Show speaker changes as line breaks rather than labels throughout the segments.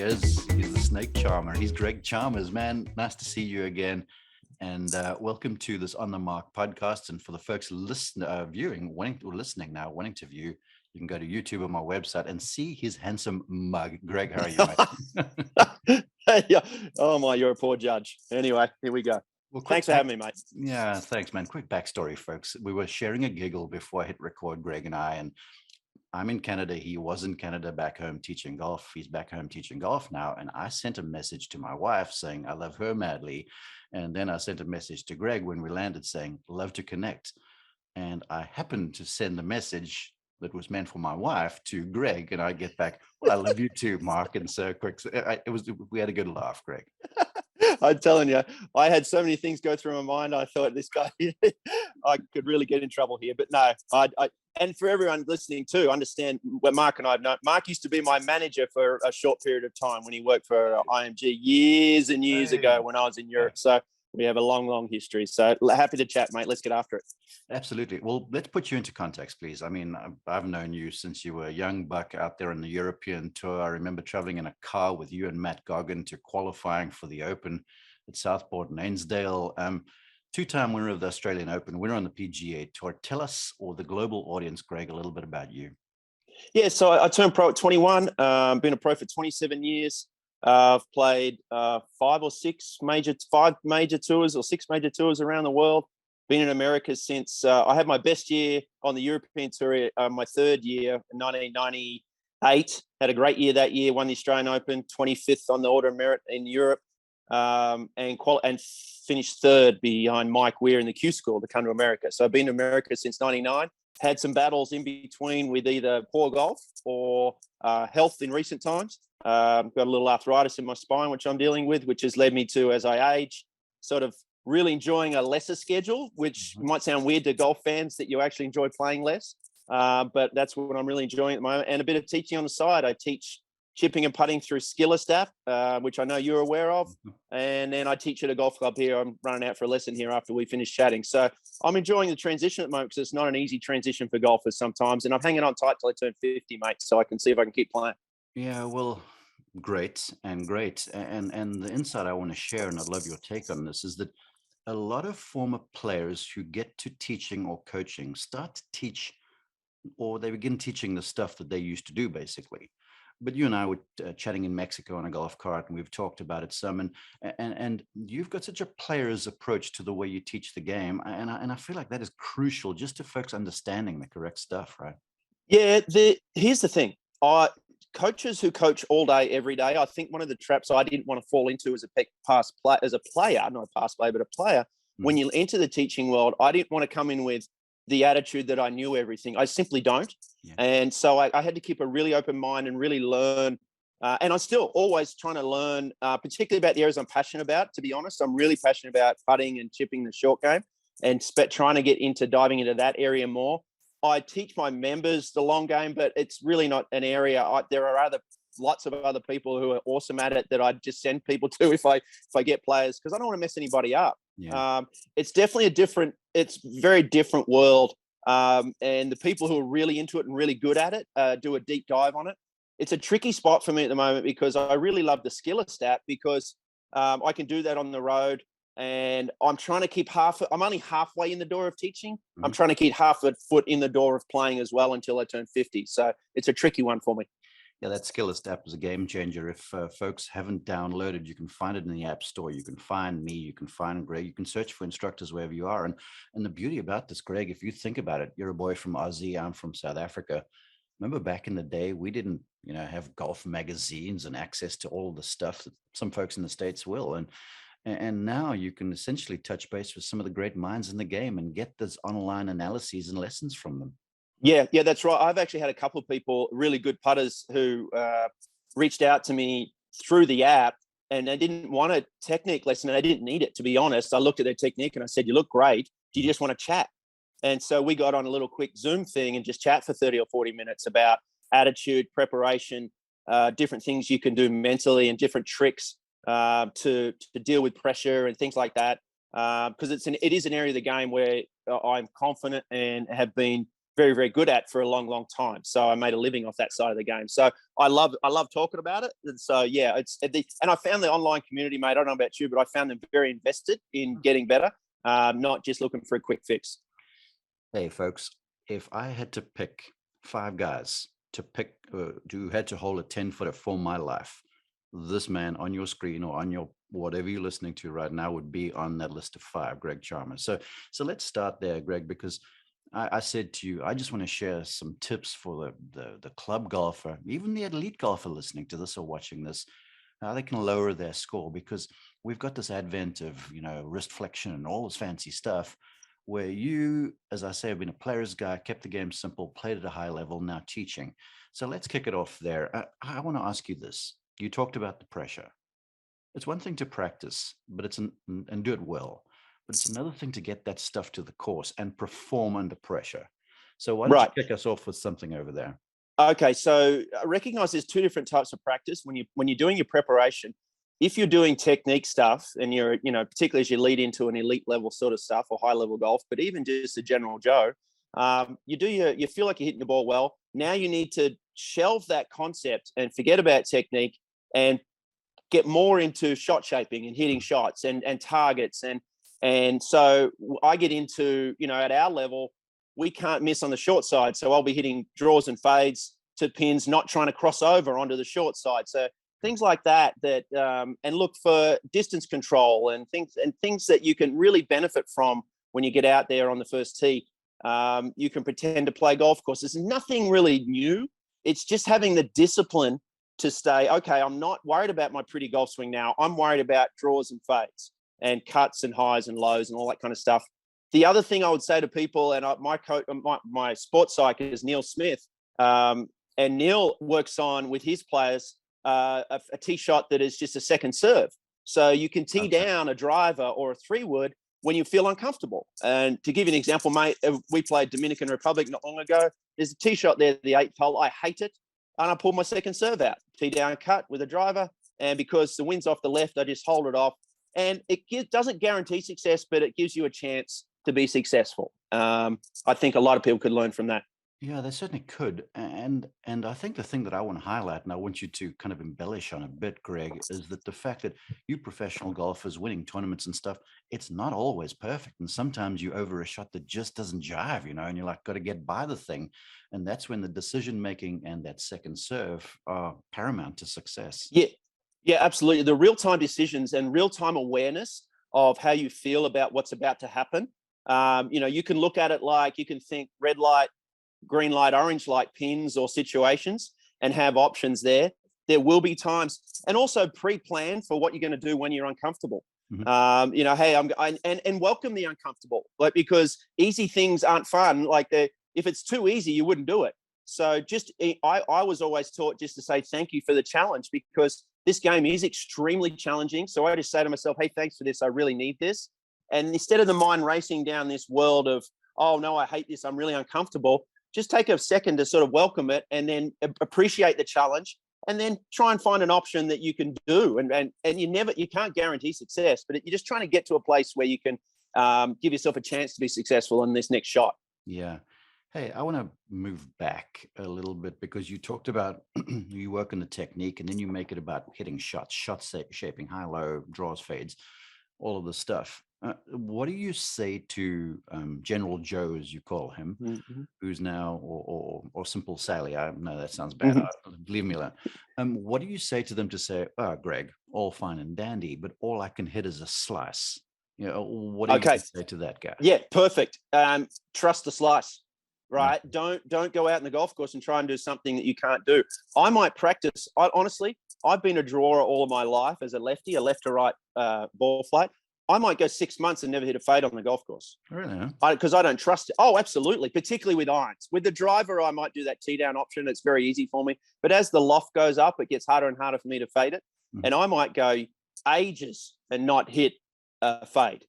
is. He's the snake charmer. He's Greg Chalmers, man. Nice to see you again. And welcome to this On the Mark podcast. And for the folks viewing, listening now, wanting to view, you can go to YouTube on my website and see his handsome mug. Greg, how are you, mate?
Yeah. Oh my, you're a poor judge. Anyway, here we go.
Well,
thanks for having me, mate.
Yeah, thanks, man. Quick backstory, folks. We were sharing a giggle before I hit record, Greg and I, and I'm in Canada. He was in Canada back home teaching golf. He's back home teaching golf now. And I sent a message to my wife saying, I love her madly. And then I sent a message to Greg when we landed saying, love to connect. And I happened to send a message that was meant for my wife to Greg. And I get back, well, I love you too, Mark. And so quick, we had a good laugh, Greg.
I'm telling you, I had so many things go through my mind. I thought this guy, I could really get in trouble here. But no, and for everyone listening too, understand what Mark and I have known. Mark used to be my manager for a short period of time when he worked for IMG years and years ago when I was in Europe. So we have a long, long history. So happy to chat, mate. Let's get after it.
Absolutely. Well, let's put you into context, please. I mean, I've known you since you were a young buck out there on the European tour. I remember traveling in a car with you and Matt Goggin to qualifying for the Open at Southport and Ainsdale. Two-time winner of the Australian Open, winner on the PGA Tour. Tell us, or the global audience, Greg, a little bit about you.
Yeah, so I turned pro at 21. Been a pro for 27 years. I've played 5 major tours or 6 major tours around the world. Been in America since I had my best year on the European Tour, my third year in 1998. Had a great year that year, won the Australian Open, 25th on the Order of Merit in Europe, and finished third behind Mike Weir in the Q School to come to America. So I've been to America since 99. Had some battles in between with either poor golf or health in recent times. Got a little arthritis in my spine, which I'm dealing with, which has led me to, as I age, sort of really enjoying a lesser schedule, which might sound weird to golf fans that you actually enjoy playing less. But that's what I'm really enjoying at the moment. And a bit of teaching on the side. I teach chipping and putting through Skillest app, which I know you're aware of. And then I teach at a golf club here. I'm running out for a lesson here after we finish chatting. So I'm enjoying the transition at the moment because it's not an easy transition for golfers sometimes. And I'm hanging on tight till I turn 50, mate, so I can see if I can keep playing.
Yeah, well, great. And the insight I want to share, and I'd love your take on this, is that a lot of former players who get to teaching or coaching start to teach, or they begin teaching the stuff that they used to do, basically. But you and I were chatting in Mexico on a golf cart, and we've talked about it some. And you've got such a player's approach to the way you teach the game, and I feel like that is crucial, just to folks understanding the correct stuff, right?
Yeah. Here's the thing. Coaches who coach all day, every day, I think one of the traps I didn't want to fall into as a player, not a past player, but a player. When you enter the teaching world, I didn't want to come in with the attitude that I knew everything. I simply don't. Yeah. And so I had to keep a really open mind and really learn. And I'm still always trying to learn, particularly about the areas I'm passionate about. To be honest, I'm really passionate about putting and chipping the short game and trying to get into diving into that area more. I teach my members the long game, but it's really not an area. There are lots of other people who are awesome at it that I just send people to if I get players, because I don't want to mess anybody up. Yeah. It's definitely it's very different world. And the people who are really into it and really good at it do a deep dive on it. It's a tricky spot for me at the moment because I really love the Skillest app because I can do that on the road. And I'm trying to keep I'm only halfway in the door of teaching. I'm trying to keep half a foot in the door of playing as well until I turn 50. So it's a tricky one for me.
Yeah, that Skillest app is a game changer. If folks haven't downloaded, you can find it in the App Store. You can find me, you can find Greg, you can search for instructors wherever you are. And the beauty about this, Greg, if you think about it, you're a boy from Aussie, I'm from South Africa. Remember back in the day, we didn't, have golf magazines and access to all of the stuff that some folks in the States will. And now you can essentially touch base with some of the great minds in the game and get those online analyses and lessons from them.
Yeah, that's right. I've actually had a couple of people, really good putters, who reached out to me through the app, and they didn't want a technique lesson, and they didn't need it, to be honest. I looked at their technique and I said, you look great. Do you just want to chat? And so we got on a little quick Zoom thing and just chat for 30 or 40 minutes about attitude, preparation, different things you can do mentally and different tricks to deal with pressure and things like that. Because it is an area of the game where I'm confident and have been very, very good at for a long, long time. So I made a living off that side of the game. So I love talking about it. And so, yeah, and I found the online community, mate, I don't know about you, but I found them very invested in getting better, not just looking for a quick fix.
Hey, folks, if I had to pick 5 guys to pick, who had to hold a 10-footer for my life, this man on your screen or on your whatever you're listening to right now would be on that list of 5, Greg Chalmers. So let's start there, Greg, because I said to you, I just want to share some tips for the club golfer, even the elite golfer listening to this or watching this, how they can lower their score, because we've got this advent of, wrist flexion and all this fancy stuff where you, as I say, have been a player's guy, kept the game simple, played at a high level, now teaching. So let's kick it off there. I want to ask you this. You talked about the pressure. It's one thing to practice, but and do it well. But it's another thing to get that stuff to the course and perform under pressure. So why don't you kick us off with something over there?
Okay, so I recognize there's 2 different types of practice when you're doing your preparation. If you're doing technique stuff and you're, particularly as you lead into an elite level sort of stuff or high level golf, but even just a general Joe, you feel like you're hitting the ball well. Now you need to shelve that concept and forget about technique and get more into shot shaping and hitting shots and targets. And so I get into, at our level, we can't miss on the short side. So I'll be hitting draws and fades to pins, not trying to cross over onto the short side. So things like that, and look for distance control and things that you can really benefit from when you get out there on the first tee. You can pretend to play golf courses. There's nothing really new. It's just having the discipline to stay, okay, I'm not worried about my pretty golf swing now. I'm worried about draws and fades and cuts and highs and lows and all that kind of stuff. The other thing I would say to people, and my coach, my sports psych is Neil Smith, and Neil works on with his players a tee shot that is just a second serve. So you can tee down a driver or a 3-wood when you feel uncomfortable. And to give you an example, mate, we played Dominican Republic not long ago. There's a tee shot there, the 8th hole. I hate it. And I pulled my second serve out, tee down cut with a driver. And because the wind's off the left, I just hold it off. And it doesn't guarantee success, but it gives you a chance to be successful. I think a lot of people could learn from that.
Yeah, they certainly could. And I think the thing that I want to highlight, and I want you to kind of embellish on a bit, Greg, is that the fact that you professional golfers winning tournaments and stuff, it's not always perfect. And sometimes you over a shot that just doesn't jive, and you're like, got to get by the thing. And that's when the decision making and that second serve are paramount to success.
Yeah, absolutely. The real-time decisions and real-time awareness of how you feel about what's about to happen. You can look at it like you can think red light, green light, orange light pins or situations and have options there. There will be times, and also pre-plan for what you're going to do when you're uncomfortable. And welcome the uncomfortable, because easy things aren't fun. If it's too easy, you wouldn't do it. So I was always taught just to say thank you for the challenge, because this game is extremely challenging. So I just say to myself, hey, thanks for this. I really need this. And instead of the mind racing down this world of, oh no, I hate this, I'm really uncomfortable, just take a second to sort of welcome it and then appreciate the challenge, and then try and find an option that you can do. And you can't guarantee success, but you're just trying to get to a place where you can give yourself a chance to be successful in this next shot.
Yeah. Hey, I want to move back a little bit, because you talked about you work on the technique and then you make it about hitting shots, shaping, high, low, draws, fades, all of the stuff. What do you say to General Joe, as you call him, who's now, or Simple Sally? I know that sounds bad. Leave me alone. What do you say to them to say, oh, Greg, all fine and dandy, but all I can hit is a slice? What do you say to that guy?
Yeah, perfect. Trust the slice. Right. Don't go out in the golf course and try and do something that you can't do. I might practice. Honestly, I've been a drawer all of my life as a lefty, a left to right ball flight. I might go 6 months and never hit a fade on the golf course.
Really?
Because I don't trust it. Oh, absolutely. Particularly with irons. With the driver, I might do that tee down option. It's very easy for me. But as the loft goes up, it gets harder and harder for me to fade it. And I might go ages and not hit a fade,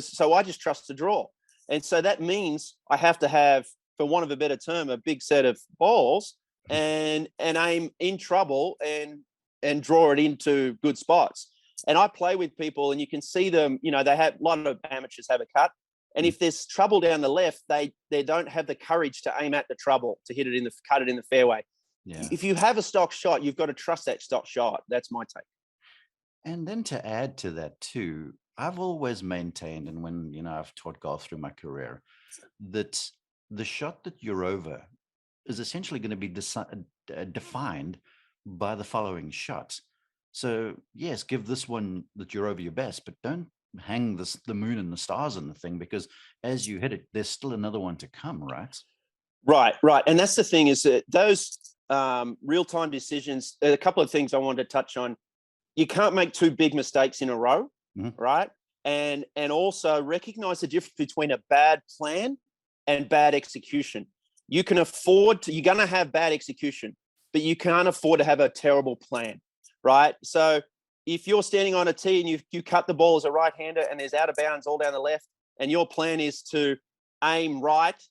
so I just trust the draw. And so that means I have to have, for want of a better term, a big set of balls and aim in trouble and draw it into good spots. And I play with people and you can see them, they have, a lot of amateurs have a cut, And if there's trouble down the left, they don't have the courage to aim at the trouble, to cut it in the fairway.
Yeah.
If you have a stock shot, you've got to trust that stock shot. That's my take.
And then to add to that too, I've always maintained, and when I've taught golf through my career, that the shot that you're over is essentially going to be defined by the following shot. So yes, give this one that you're over your best, but don't hang the moon and the stars on the thing, because as you hit it, there's still another one to come, right?
Right. And that's the thing, is that those real-time decisions, a couple of things I wanted to touch on. You can't make two big mistakes in a row, right? And also recognize the difference between a bad plan and bad execution. You're going to have bad execution, but you can't afford to have a terrible plan, right? So if you're standing on a tee and you cut the ball as a right-hander and there's out of bounds all down the left, and your plan is to aim right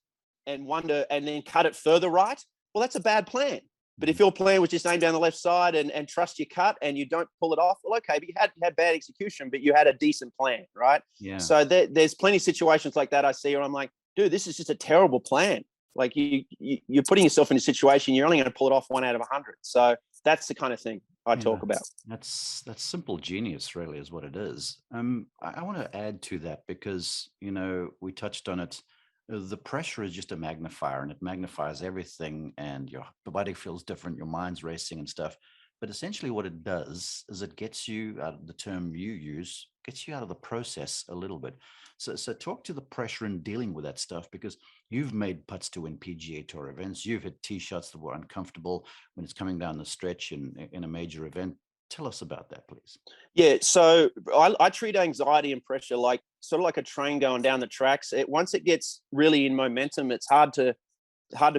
and then cut it further right, well, that's a bad plan. But if your plan was just aim down the left side and trust your cut and you don't pull it off, well, okay, but you had bad execution, but you had a decent plan, right?
Yeah.
So there's plenty of situations like that I see where I'm like, dude, this is just a terrible plan. Like you're putting yourself in a situation, you're only going to pull it off 1 out of 100. So that's the kind of thing I talk about.
That's simple genius, really, is what it is. I want to add to that because, we touched on it. The pressure is just a magnifier, and it magnifies everything, and your body feels different, your mind's racing and stuff. But essentially what it does is it gets you out of the term you use, gets you out of the process a little bit. So talk to the pressure in dealing with that stuff, because you've made putts to win PGA Tour events. You've hit tee shots that were uncomfortable when it's coming down the stretch in a major event. Tell us about that, please.
Yeah, so I treat anxiety and pressure like sort of like a train going down the tracks. Once it gets really in momentum, it's hard to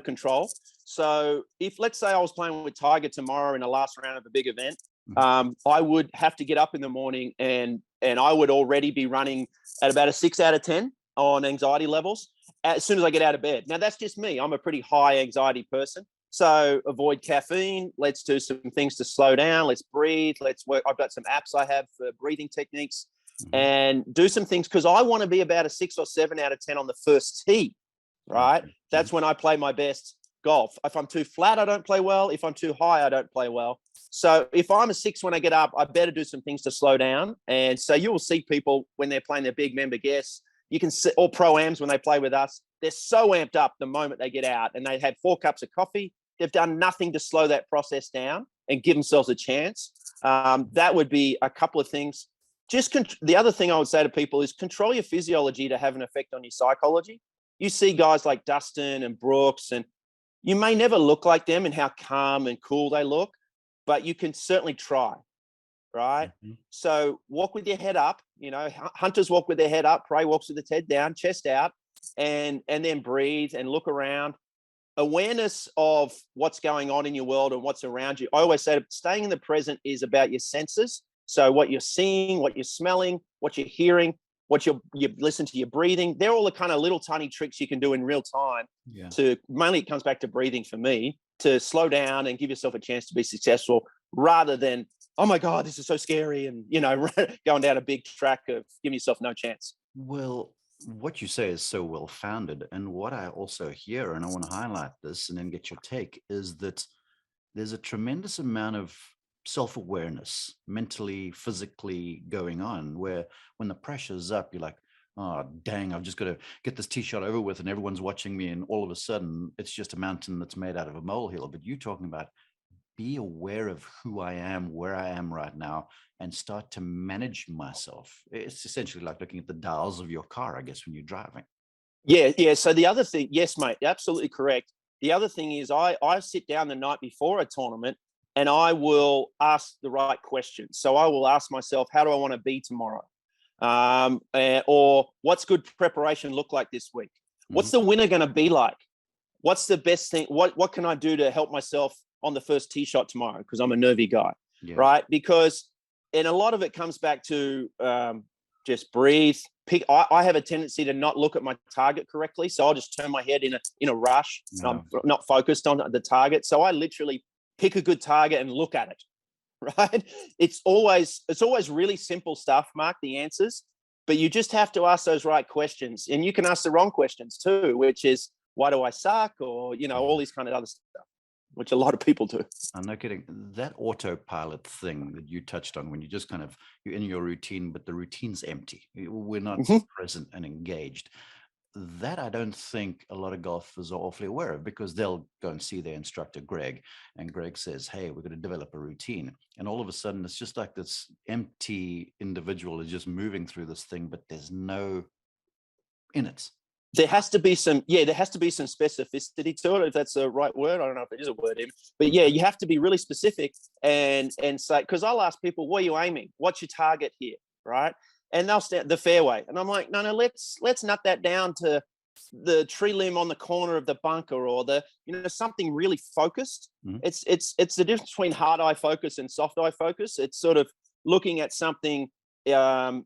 control. So if, let's say I was playing with Tiger tomorrow in the last round of a big event, I would have to get up in the morning and I would already be running at about a 6 out of 10 on anxiety levels as soon as I get out of bed. Now, that's just me. I'm a pretty high anxiety person. So avoid caffeine. Let's do some things to slow down. Let's breathe. Let's work. I've got some apps I have for breathing techniques and do some things because I want to be about a 6 or 7 out of 10 on the first tee, right? That's when I play my best golf. If I'm too flat, I don't play well. If I'm too high, I don't play well. So if I'm a 6 when I get up, I better do some things to slow down. And so you will see people when they're playing their big member guests, you can see, or pro-ams when they play with us, they're so amped up the moment they get out and they had 4 cups of coffee. They've done nothing to slow that process down and give themselves a chance. That would be a couple of things. The other thing I would say to people is control your physiology to have an effect on your psychology. You see guys like Dustin and Brooks, and you may never look like them in how calm and cool they look, but you can certainly try, right? So walk with your head up. Hunters walk with their head up. Prey walks with its head down, chest out, and then breathe and look around. Awareness of what's going on in your world and what's around you. I always say staying in the present is about your senses. So what you're seeing, what you're smelling, what you're hearing, what you listen to, your breathing. They're all the kind of little tiny tricks you can do in real time mainly it comes back to breathing for me, to slow down and give yourself a chance to be successful rather than, oh my God, this is so scary. And, going down a big track of giving yourself no chance.
Well, what you say is so well founded. And what I also hear, and I want to highlight this and then get your take, is that there's a tremendous amount of self-awareness, mentally, physically going on, where when the pressure's up, you're like, oh, dang, I've just got to get this tee shot over with and everyone's watching me. And all of a sudden it's just a mountain that's made out of a molehill. But you talking about be aware of who I am, where I am right now, and start to manage myself. It's essentially like looking at the dials of your car, I guess, when you're driving.
Yeah. So the other thing, yes, mate, absolutely correct. The other thing is I sit down the night before a tournament and I will ask the right questions. So I will ask myself, how do I want to be tomorrow? Or what's good preparation look like this week? What's the winner going to be like? What's the best thing? What can I do to help myself on the first tee shot tomorrow? Because I'm a nervy guy, right? And a lot of it comes back to just breathe. I have a tendency to not look at my target correctly, so I'll just turn my head in a rush. I'm not focused on the target, so I literally pick a good target and look at it. Right? It's always really simple stuff, Mark. The answers, but you just have to ask those right questions. And you can ask the wrong questions too, which is, why do I suck? Or, all these kind of other stuff, which a lot of people do.
I'm not kidding. That autopilot thing that you touched on, when you just you're in your routine, but the routine's empty. We're not present and engaged. That I don't think a lot of golfers are awfully aware of, because they'll go and see their instructor, Greg, and Greg says, hey, we're going to develop a routine. And all of a sudden, it's just like this empty individual is just moving through this thing, but there's no in it.
There has to be some specificity to it, if that's the right word. I don't know if it is a word, but yeah, you have to be really specific and say, because I'll ask people, what are you aiming? What's your target here? Right. And they'll stand the fairway. And I'm like, no, let's nut that down to the tree limb on the corner of the bunker, or something really focused.
Mm-hmm.
It's the difference between hard eye focus and soft eye focus. It's sort of looking at something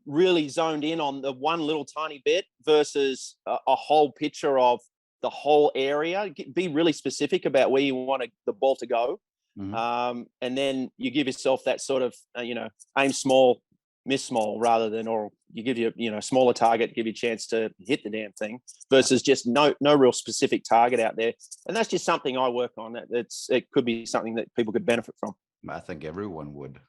really zoned in on the one little tiny bit versus a whole picture of the whole area. Be really specific about where you want the ball to go.
Mm-hmm.
And then you give yourself that sort of, aim small, miss small, rather than, or you give a smaller target, give you a chance to hit the damn thing, versus just no real specific target out there. And that's just something I work on. It could be something that people could benefit from.
I think everyone would.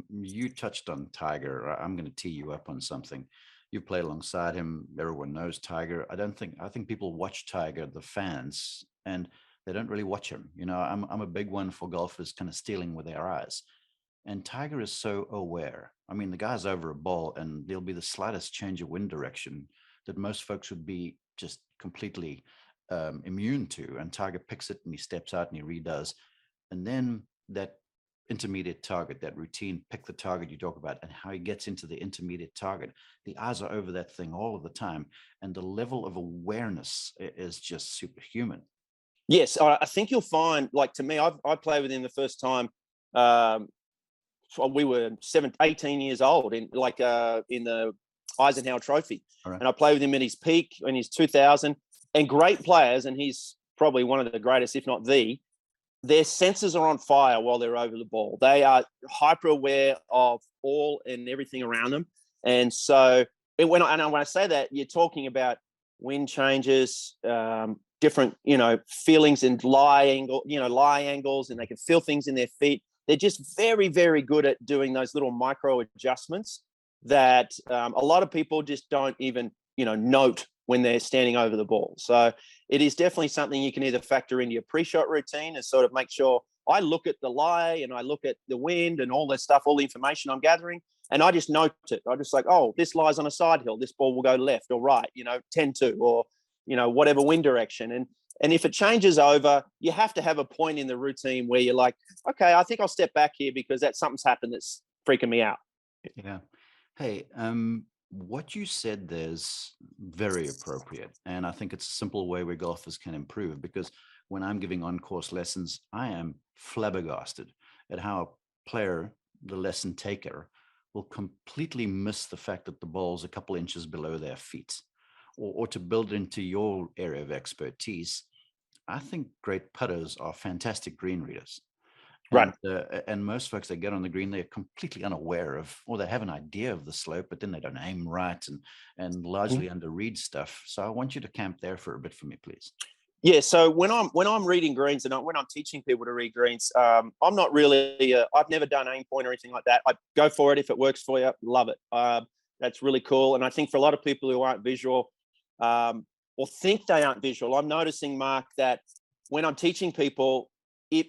You touched on Tiger. I'm going to tee you up on something. You play alongside him. Everyone knows Tiger. I think people watch Tiger, the fans, and they don't really watch him. I'm a big one for golfers kind of stealing with their eyes. And Tiger is so aware. I mean, the guy's over a ball and there'll be the slightest change of wind direction that most folks would be just completely immune to. And Tiger picks it and he steps out and he redoes. And then that intermediate target, that routine, pick the target you talk about, and how he gets into the intermediate target. The eyes are over that thing all of the time. And the level of awareness is just superhuman.
Yes, I think you'll find, like, to me, I played with him the first time. We were 18 years old in the Eisenhower Trophy.
Right.
And I played with him in his peak, in his 2000, and great players. And he's probably one of the greatest, if not their senses are on fire while they're over the ball. They are hyper aware of all and everything around them. And so when I say that, you're talking about wind changes, different, feelings and lie angles, and they can feel things in their feet. They're just very, very good at doing those little micro adjustments that a lot of people just don't even, note when they're standing over the ball. So it is definitely something you can either factor into your pre-shot routine and sort of make sure. I look at the lie and I look at the wind and all that stuff, all the information I'm gathering, and I just note it. I just like, oh, this lie's on a side hill. This ball will go left or right, 10-2 or, whatever wind direction. And if it changes over, you have to have a point in the routine where you're like, okay, I think I'll step back here because something's happened that's freaking me out.
Yeah. Hey, what you said there's very appropriate. And I think it's a simple way where golfers can improve, because when I'm giving on-course lessons, I am flabbergasted at how a player, the lesson taker, will completely miss the fact that the ball's a couple inches below their feet. Or to build into your area of expertise, I think great putters are fantastic green readers.
Right.
And most folks that get on the green, they're completely unaware of, or they have an idea of the slope, but then they don't aim right and largely underread stuff. So I want you to camp there for a bit for me, please.
Yeah. So when I'm reading greens and when I'm teaching people to read greens, I'm not really. I've never done aim point or anything like that. I go for it if it works for you. Love it. That's really cool. And I think for a lot of people who aren't visual, or think they aren't visual, I'm noticing, Mark, that when I'm teaching people,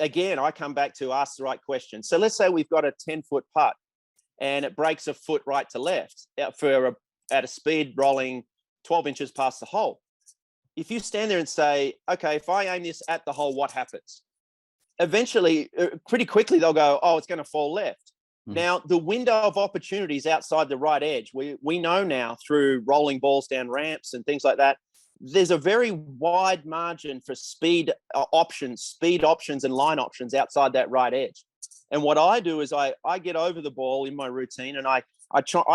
again, I come back to ask the right question. So let's say we've got a 10-foot putt and it breaks a foot right to left at a speed rolling 12 inches past the hole. If you stand there and say, okay, if I aim this at the hole, what happens? Eventually, pretty quickly, they'll go, oh, it's going to fall left. Mm-hmm. Now, the window of opportunities outside the right edge, we know now through rolling balls down ramps and things like that, there's a very wide margin for speed options and line options outside that right edge. And what I do is I get over the ball in my routine, and I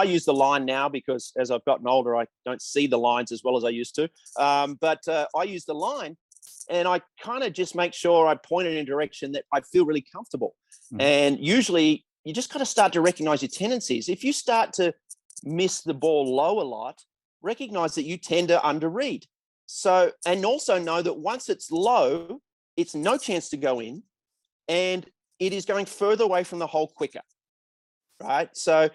use the line now because as I've gotten older, I don't see the lines as well as I used to. But I use the line, and I kind of just make sure I point it in a direction that I feel really comfortable. Mm-hmm. And usually you just got to start to recognize your tendencies. If you start to miss the ball low a lot, recognize that you tend to underread. So, and also know that once it's low, it's no chance to go in, and it is going further away from the hole quicker, right? So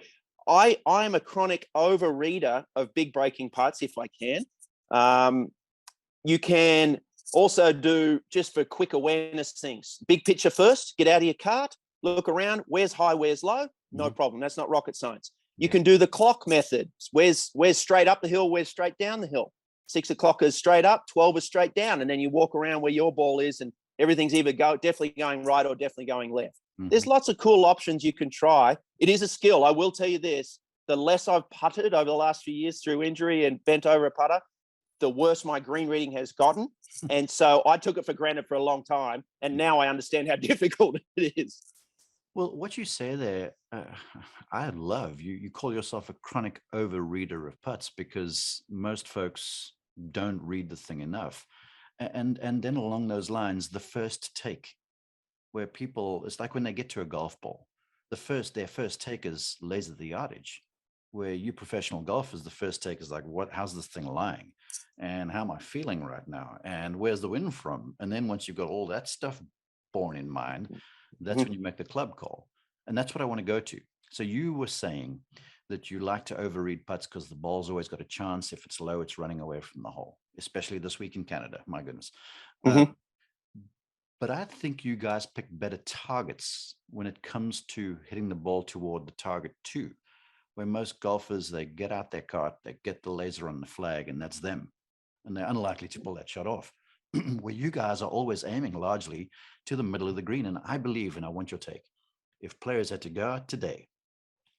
I am a chronic overreader of big breaking putts if I can. You can also do, just for quick awareness things, big picture first, get out of your cart, look around, where's high, where's low? No problem. That's not rocket science. You can do the clock method. Where's straight up the hill, where's straight down the hill. 6 o'clock is straight up, 12 is straight down. And then you walk around where your ball is and everything's either definitely going right or definitely going left. There's lots of cool options you can try. It is a skill. I will tell you this, the less I've putted over the last few years through injury and bent over a putter, the worse my green reading has gotten. And so I took it for granted for a long time. And now I understand how difficult it is.
Well, what you say there, I love. You call yourself a chronic overreader of putts, because most folks don't read the thing enough. And then along those lines, the first take, where people, it's like when they get to a golf ball, their first take is laser the yardage, where you professional golfers, the first take is like, how's this thing lying? And how am I feeling right now? And where's the wind from? And then once you've got all that stuff borne in mind, that's when you make the club call. And that's what I want to go to. So you were saying that you like to overread putts because the ball's always got a chance. If it's low, it's running away from the hole, especially this week in Canada. My goodness. But I think you guys pick better targets when it comes to hitting the ball toward the target too, where most golfers, they get out their cart, they get the laser on the flag, and that's them. And they're unlikely to pull that shot off. Where you guys are always aiming largely to the middle of the green. And I believe, and I want your take, if players had to go out today,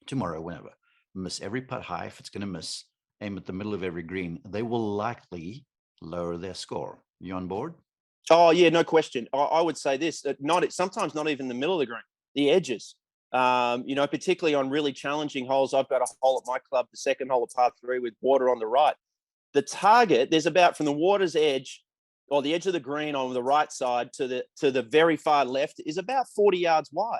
tomorrow, whenever, miss every putt high, if it's going to miss, aim at the middle of every green, they will likely lower their score. You on board?
Oh, yeah, no question. I would say this, sometimes not even the middle of the green, the edges. Particularly on really challenging holes. I've got a hole at my club, the second hole of par 3 with water on the right. The target, there's about from the water's edge, or the edge of the green on the right side to the very far left, is about 40 yards wide.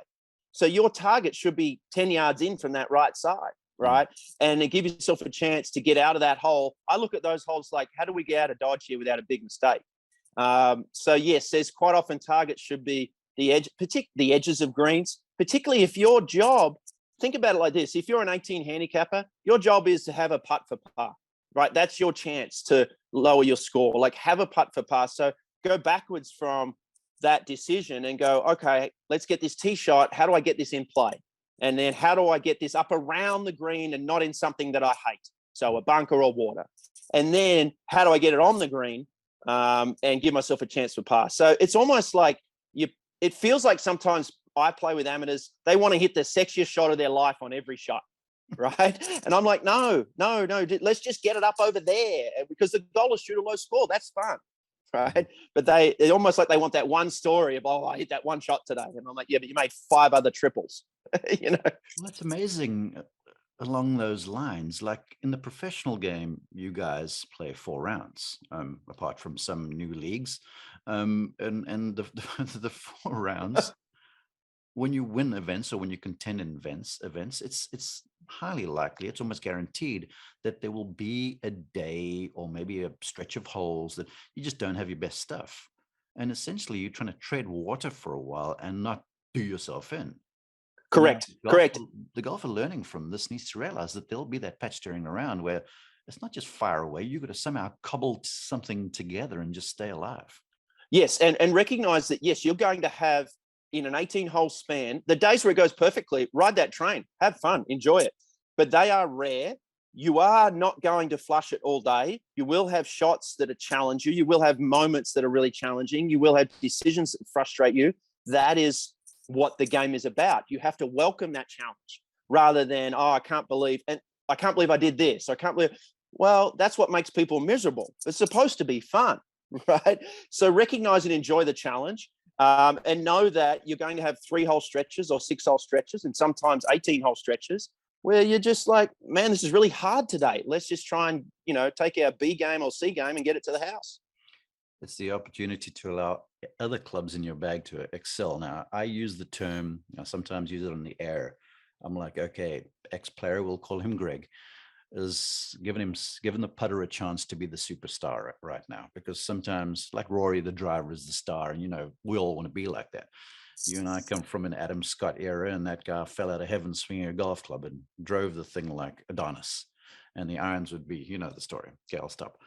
So your target should be 10 yards in from that right side, right? And give yourself a chance to get out of that hole. I look at those holes like, how do we get out of Dodge here without a big mistake? So yes, there's quite often targets should be the edges of greens, particularly if your job, think about it like this. If you're an 18 handicapper, your job is to have a putt for par, right? That's your chance to lower your score. Like, have a putt for par. So go backwards from that decision and go, okay, let's get this tee shot. How do I get this in play? And then how do I get this up around the green and not in something that I hate? So a bunker or water. And then how do I get it on the green and give myself a chance for par? So it's almost like it feels like sometimes I play with amateurs, they want to hit the sexiest shot of their life on every shot, right? And I'm like, no, let's just get it up over there, because the goal is shoot a low score. That's fun, right? But it's almost like they want that one story of, I hit that one shot today. And I'm like, yeah, but you made 5 other triples,
Well, that's amazing. Along those lines, like in the professional game, you guys play 4 rounds, apart from some new leagues. And the 4 rounds, when you win events or when you contend in events, it's highly likely, it's almost guaranteed that there will be a day or maybe a stretch of holes that you just don't have your best stuff. And essentially, you're trying to tread water for a while and not do yourself in.
Correct.
The golfer learning from this needs to realize that there'll be that patch tearing around where it's not just fire away. You've got to somehow cobble something together and just stay alive.
Yes, and recognize that, yes, you're going to have, in an 18-hole span, the days where it goes perfectly, ride that train, have fun, enjoy it. But they are rare. You are not going to flush it all day. You will have shots that challenge you. You will have moments that are really challenging. You will have decisions that frustrate you. That is what the game is about. You have to welcome that challenge rather than, I can't believe I did this. Well, that's what makes people miserable. It's supposed to be fun, right? So recognize and enjoy the challenge, and know that you're going to have 3-hole stretches or 6-hole stretches and sometimes 18-hole stretches where you're just like, man, this is really hard today. Let's just try and, take our B game or C game and get it to the house.
It's the opportunity to allow other clubs in your bag to excel. Now, I use the term, I sometimes use it on the air, I'm like, okay, ex-player, we'll call him Greg, is giving the putter a chance to be the superstar right now. Because sometimes, like Rory, the driver is the star, and we all want to be like that. You and I come from an Adam Scott era, and that guy fell out of heaven swinging a golf club and drove the thing like Adonis, and the irons would be, the story. Okay, I'll stop.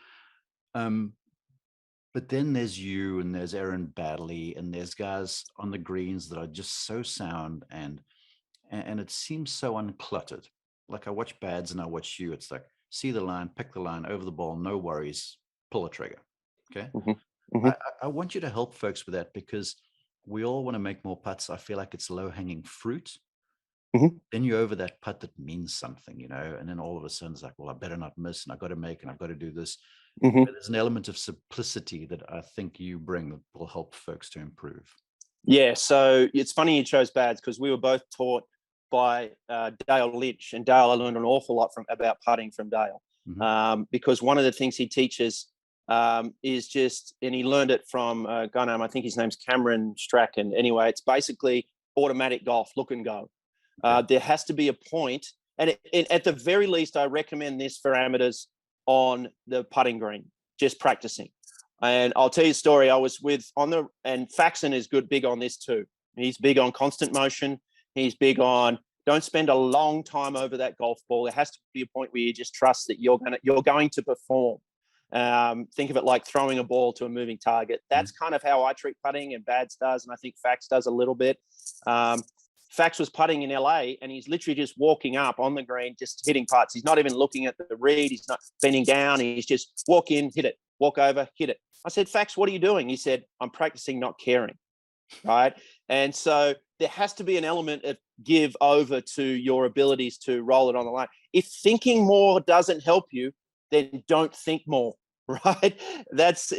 But then there's you, and there's Aaron Baddeley, and there's guys on the greens that are just so sound, and it seems so uncluttered. Like I watch Bads and I watch you. It's like, see the line, pick the line, over the ball, no worries, pull a trigger. Okay.
Mm-hmm. Mm-hmm.
I want you to help folks with that, because we all want to make more putts. I feel like it's low hanging fruit.
Mm-hmm.
Then you over that putt that means something, and then all of a sudden it's like, well, I better not miss, and I've got to make, and I've got to do this.
Mm-hmm.
There's an element of simplicity that I think you bring that will help folks to improve.
Yeah, so it's funny you chose Bads, because we were both taught by Dale Lynch, and Dale, I learned an awful lot about putting from Dale, because one of the things he teaches is just, and he learned it from a guy named, I think his name's Cameron Strachan. Anyway, it's basically automatic golf, look and go. There has to be a point, and at the very least, I recommend this for amateurs on the putting green, just practicing. And I'll tell you a story. I was and Faxon is big on this too. He's big on constant motion. He's big on, don't spend a long time over that golf ball. There has to be a point where you just trust that you're going to perform. Think of it like throwing a ball to a moving target. That's kind of how I treat putting, and Bads does, and I think Fax does a little bit. Fax was putting in LA, and he's literally just walking up on the green, just hitting putts. He's not even looking at the read. He's not bending down. He's just walk in, hit it, walk over, hit it. I said, Fax, what are you doing? He said, I'm practicing not caring. Right. And so there has to be an element of give over to your abilities to roll it on the line. If thinking more doesn't help you, then don't think more. Right. That's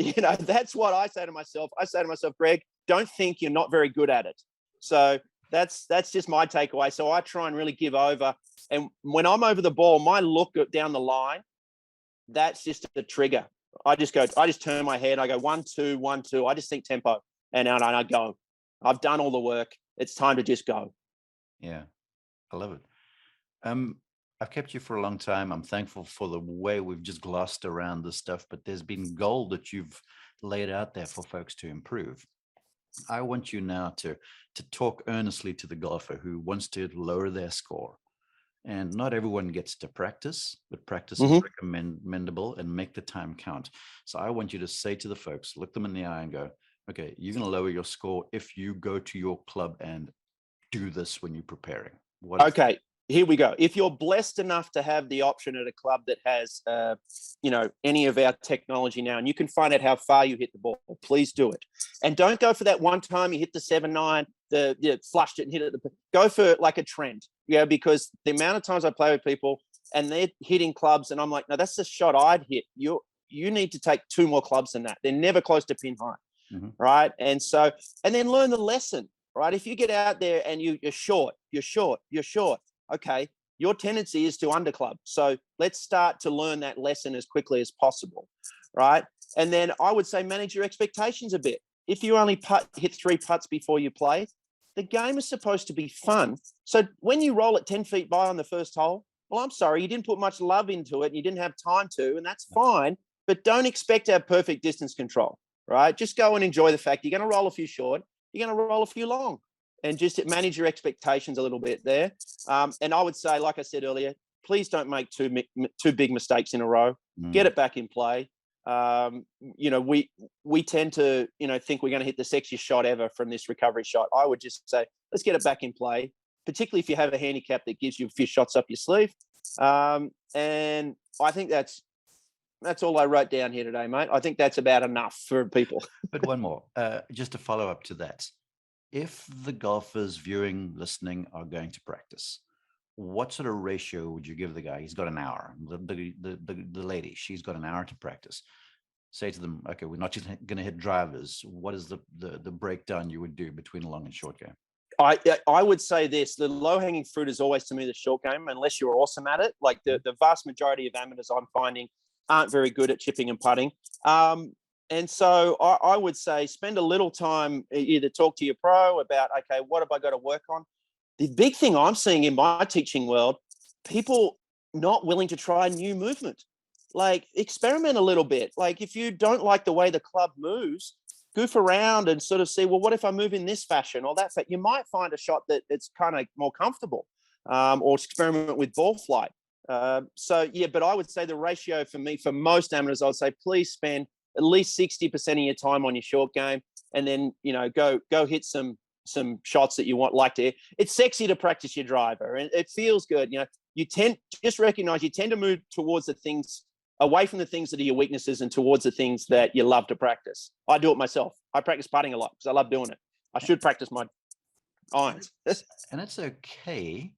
what I say to myself. I say to myself, Greg, don't think you're not very good at it. So that's just my takeaway. So I try and really give over. And when I'm over the ball, my look down the line, that's just a trigger. I just turn my head. I go 1, 2, 1, 2. I just think tempo, and I go. I've done all the work. It's time to just go.
Yeah, I love it. I've kept you for a long time. I'm thankful for the way we've just glossed around this stuff, but there's been gold that you've laid out there for folks to improve. I want you now to talk earnestly to the golfer who wants to lower their score. And not everyone gets to practice, but practice is recommendable, and make the time count. So I want you to say to the folks, look them in the eye and go, okay, you're going to lower your score if you go to your club and do this when you're preparing.
Okay, here we go. If you're blessed enough to have the option at a club that has, any of our technology now, and you can find out how far you hit the ball, please do it. And don't go for that one time you hit the 7-9, flushed it and hit it. Go for like a trend, because the amount of times I play with people and they're hitting clubs, and I'm like, no, that's the shot I'd hit. You need to take 2 more clubs than that. They're never close to pin height, right? And then learn the lesson. Right. If you get out there and you're short, okay, your tendency is to underclub. So let's start to learn that lesson as quickly as possible. Right. And then I would say manage your expectations a bit. If you only hit 3 putts before you play, the game is supposed to be fun. So when you roll it 10 feet by on the first hole, well, I'm sorry, you didn't put much love into it and you didn't have time to, and that's fine. But don't expect to have perfect distance control. Right. Just go and enjoy the fact you're going to roll a few short. You're going to roll a few long, and just manage your expectations a little bit there. And I would say, like I said earlier, please don't make two big mistakes in a row. Get it back in play. We tend to, think we're going to hit the sexiest shot ever from this recovery shot. I would just say, let's get it back in play, particularly if you have a handicap that gives you a few shots up your sleeve. And I think that's all I wrote down here today, mate. I think that's about enough for people.
But one more, just to follow up to that. If the golfers viewing, listening are going to practice, what sort of ratio would you give the guy? He's got an hour. The lady, she's got an hour to practice. Say to them, okay, we're not just going to hit drivers. What is the breakdown you would do between long and short game?
I would say this: the low-hanging fruit is always, to me, the short game, unless you're awesome at it. Like the vast majority of amateurs I'm finding aren't very good at chipping and putting. And so I would say spend a little time, either talk to your pro about, okay, what have I got to work on? the big thing I'm seeing in my teaching world, people not willing to try new movement. Like, experiment a little bit. Like, if you don't like the way the club moves, goof around and sort of see, well, what if I move in this fashion or that? But you might find a shot that it's kind of more comfortable, or experiment with ball flight. So yeah, but I would say the ratio for me, for most amateurs, I would say please spend at least 60% of your time on your short game, and then, you know, go hit some shots that you like to hit. It's sexy to practice your driver, and it feels good. You know, you tend to move towards the things, away from the things that are your weaknesses and towards the things that you love to practice. I do it myself. I practice putting a lot because I love doing it. I should practice my irons.
And it's okay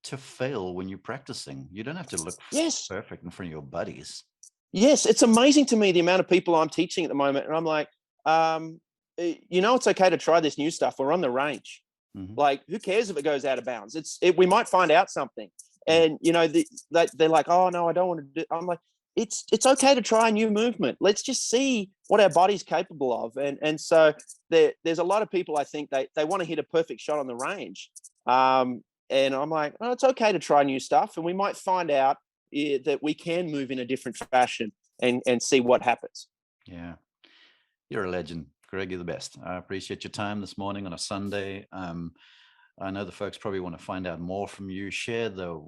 to fail when you're practicing. You don't have to look
Yes.
perfect in front of your buddies.
Yes, it's amazing to me the amount of people I'm teaching at the moment, and I'm like, you know, it's okay to try this new stuff. We're on the range.
Mm-hmm.
Like, who cares if it goes out of bounds? We might find out something, and you know, they're like, oh no, I don't want to do. I'm like, it's okay to try a new movement. Let's just see what our body's capable of, and so there's a lot of people, I think they want to hit a perfect shot on the range, and I'm like, oh, it's okay to try new stuff, and we might find out that we can move in a different fashion and see what happens.
Yeah, you're a legend, Greg. You're the best. I appreciate your time this morning on a Sunday. I know the folks probably want to find out more from you. Share the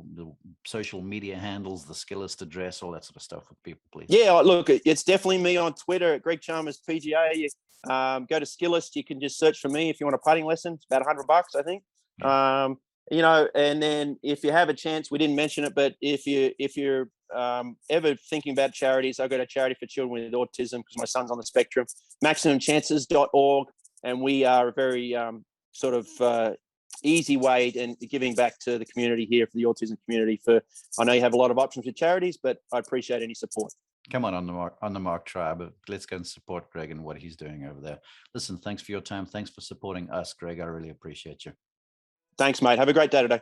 social media handles, the Skillist address, all that sort of stuff with people, please.
Yeah, look, it's definitely me on Twitter at Greg Chalmers PGA. Go to Skillist. You can just search for me if you want a putting lesson. It's about $100, I think. Yeah. You know, and then if you have a chance, we didn't mention it, but if you're ever thinking about charities, I've got a charity for children with autism because my son's on the spectrum, maximumchances.org, and we are a very sort of easy way in giving back to the community here, for the autism community. I know you have a lot of options with charities, but I appreciate any support.
Come on the Mark tribe. Let's go and support Greg and what he's doing over there. Listen, thanks for your time. Thanks for supporting us, Greg. I really appreciate you.
Thanks, mate. Have a great day today.